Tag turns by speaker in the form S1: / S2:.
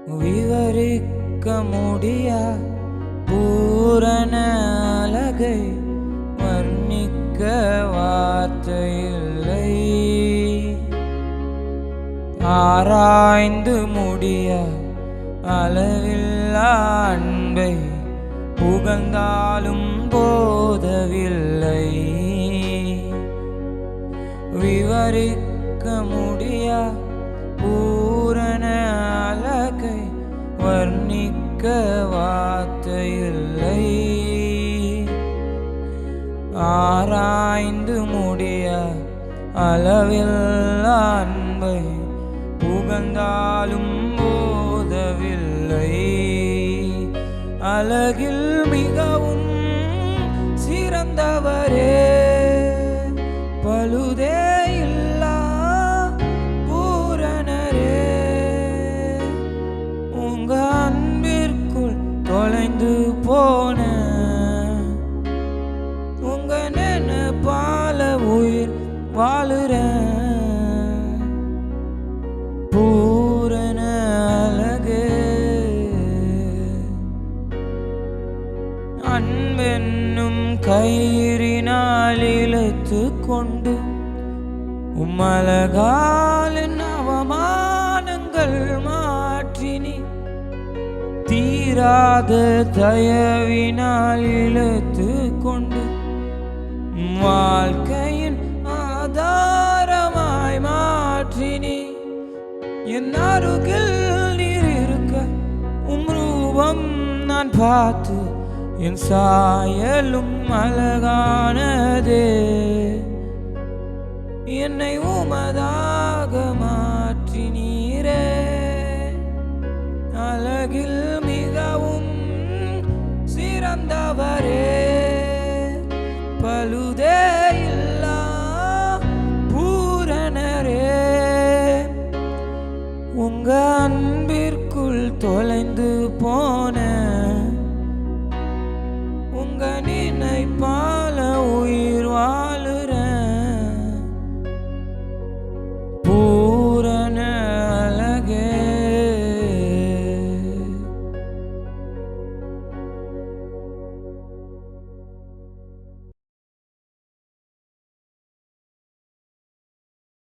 S1: விவரிக்க முடியா பூரண அழகை வர்ணிக்க வார்த்தை இல்லை. ஆராய்ந்து முடியா அளவில்லா அன்பை புகழ்ந்தாலும் போதவில்லை. விவரிக்க முடியா பூரண அழகை வர்ணிக்க வார்த்தை இல்லை. ஆராய்ந்து முடியா அளவில்லா அன்பை புகழ்ந்தாலும் போதவில்லை. அழகில் மிகவும் சிறந்தவரே, பழுதே இல்லா பூரணரே, உங்க அன்பிற்குள் தொலைந்து போன உங்க நினைப்பால உயிர் வாழுறேன். பூரண அழகே, அன்பென்னும் கயிறினால் இழுத்து கொண்டு உம்மழகாலின் அவமானங்கள் மாற்றினி. தீராத தயவினால் இழுத்து கொண்டு வாழ்க்கையின் ஆதாரமாய் மாற்றினி. என் அருகில் நீர் இருக்க ரூபம் நான் பார்த்து என் சாயலும் அழகானதே. என்னை உமதாக மாற்றினீரே, அழகில் மிகவும் சிறந்தவரே, பழுதே இல்லா பூரணரே, உங்க அன்பிற்குள் தொலை